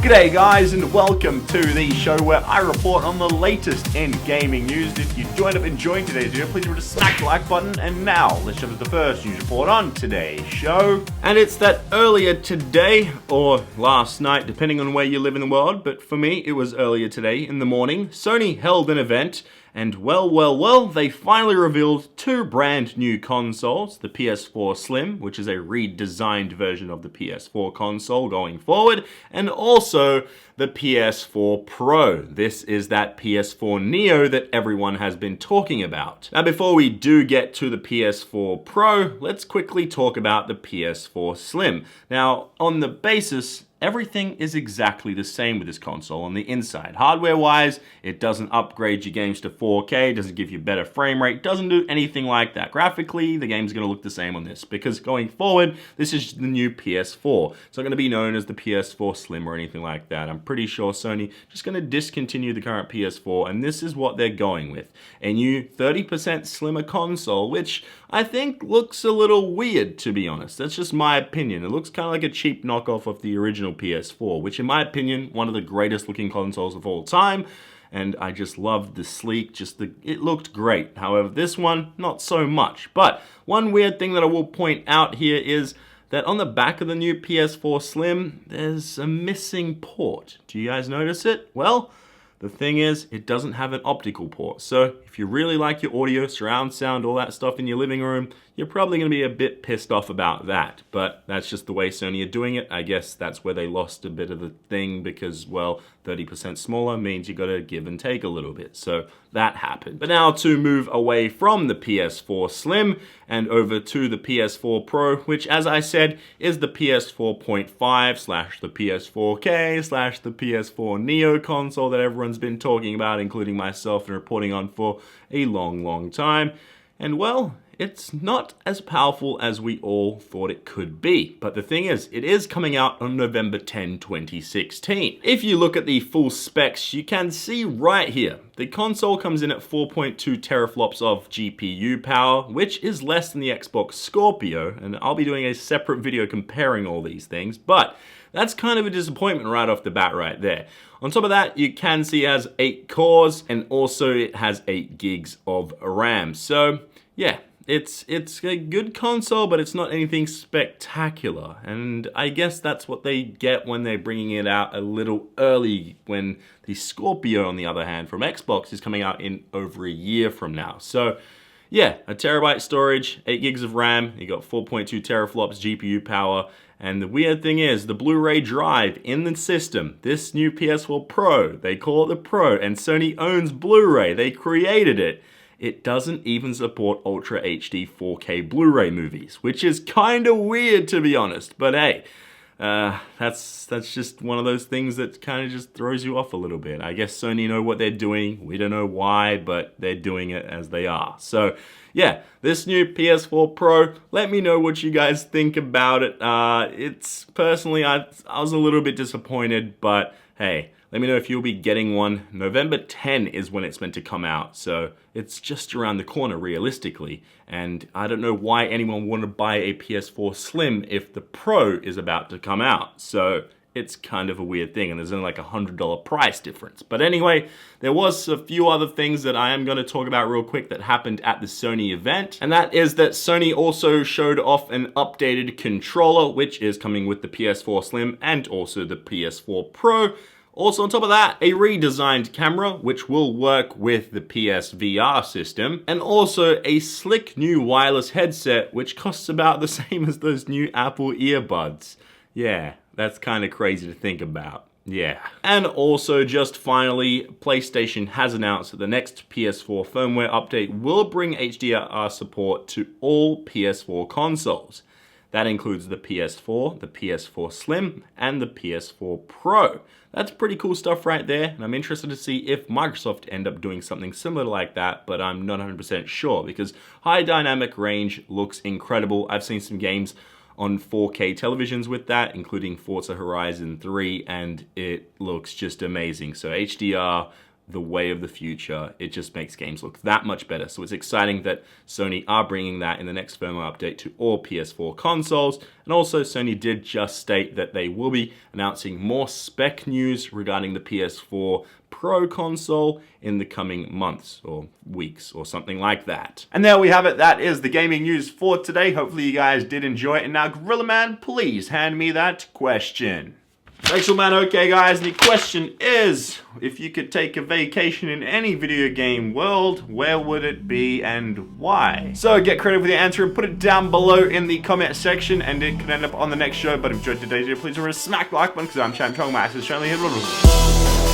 G'day guys, and welcome to the show where I report on the latest in gaming news. If you joined up enjoying today's video, please remember to smack the like button. And now, let's jump into the first news report on today's show. And it's that earlier today, or last night, depending on where you live in the world, but for me, it was earlier today in the morning, Sony held an event. And well, they finally revealed two brand new consoles, the Ps4 Slim, which is a redesigned version of the PS4 console going forward, and also the Ps4 Pro. This is that PS4 Neo that everyone has been talking about. Now, before we do get to the Ps4 Pro, let's quickly talk about the Ps4 Slim. Now, on the basis, everything is exactly the same with this console on the inside. Hardware-wise, it doesn't upgrade your games to 4K, doesn't give you better frame rate, doesn't do anything like that. Graphically, the game's gonna look the same on this because going forward, this is the new PS4. It's not gonna be known as the Ps4 Slim or anything like that. I'm pretty sure Sony just gonna discontinue the current PS4, and this is what they're going with. A new 30% slimmer console, which I think looks a little weird, to be honest. That's just my opinion. It looks kind of like a cheap knockoff of the original PS4, which in my opinion, one of the greatest looking consoles of all time. And I just loved the sleek, it looked great. However, this one, not so much. But one weird thing that I will point out here is that on the back of the new PS4 Slim, there's a missing port. Do you guys notice it? Well, the thing is, it doesn't have an optical port. So if you really like your audio, surround sound, all that stuff in your living room, you're probably gonna be a bit pissed off about that. But that's just the way Sony are doing it. I guess that's where they lost a bit of the thing because, well, 30% smaller means you gotta give and take a little bit. So that happened. But now to move away from the Ps4 Slim and over to the Ps4 Pro, which as I said, is the PS4.5 / the PS4K / the PS4 Neo console that everyone's been talking about, including myself, and reporting on for a long time. And well, it's not as powerful as we all thought it could be. But the thing is, it is coming out on November 10, 2016. If you look at the full specs, you can see right here, the console comes in at 4.2 teraflops of GPU power, which is less than the Xbox Scorpio, and I'll be doing a separate video comparing all these things, but that's kind of a disappointment right off the bat right there. On top of that, you can see it has 8 cores, and also it has 8 gigs of RAM. So yeah, it's a good console, but it's not anything spectacular. And I guess that's what they get when they're bringing it out a little early, when the Scorpio, on the other hand, from Xbox is coming out in over a year from now. So yeah, a terabyte storage, 8 gigs of RAM, you got 4.2 teraflops GPU power, and the weird thing is, the Blu-Ray Drive in the system, this new Ps4 Pro, they call it the Pro, and Sony owns Blu-ray, they created it. It doesn't even support Ultra HD 4K Blu-ray movies, which is kind of weird to be honest, but hey, that's just one of those things that kind of just throws you off a little bit. I guess Sony know what they're doing, we don't know why, but they're doing it as they are. So yeah, this new Ps4 Pro, let me know what you guys think about it. It's personally, I was a little bit disappointed, but hey, let me know if you'll be getting one. November 10 is when it's meant to come out, so it's just around the corner realistically. And I don't know why anyone would buy a Ps4 Slim if the Pro is about to come out. So it's kind of a weird thing, and there's only like $100 price difference. But anyway, there was a few other things that I am going to talk about real quick that happened at the Sony event. And that is that Sony also showed off an updated controller, which is coming with the Ps4 Slim and also the Ps4 Pro. Also on top of that, a redesigned camera, which will work with the PSVR system, and also a slick new wireless headset, which costs about the same as those new Apple earbuds. Yeah, that's kind of crazy to think about. Yeah. And also, just finally, PlayStation has announced that the next PS4 firmware update will bring HDR support to all PS4 consoles. That includes the PS4, the Ps4 Slim, and the Ps4 Pro. That's pretty cool stuff right there, and I'm interested to see if Microsoft end up doing something similar like that, but I'm not 100% sure, because high dynamic range looks incredible. I've seen some games on 4K televisions with that, including Forza Horizon 3, and it looks just amazing. So HDR the way of the future. It just makes games look that much better. So it's exciting that Sony are bringing that in the next firmware update to all PS4 consoles. And also Sony did just state that they will be announcing more spec news regarding the PS4 Pro console in the coming months or weeks or something like that. And there we have it. That is the gaming news for today. Hopefully you guys did enjoy it. And now, Gorilla Man, please hand me that question. Excellent, man. Okay, guys, the question is, if you could take a vacation in any video game world, where would it be and why? So get creative with your answer and put it down below in the comment section, and it could end up on the next show. But if you enjoyed today's video, please remember to smack the like button, because I'm ChampChong, my access channel here.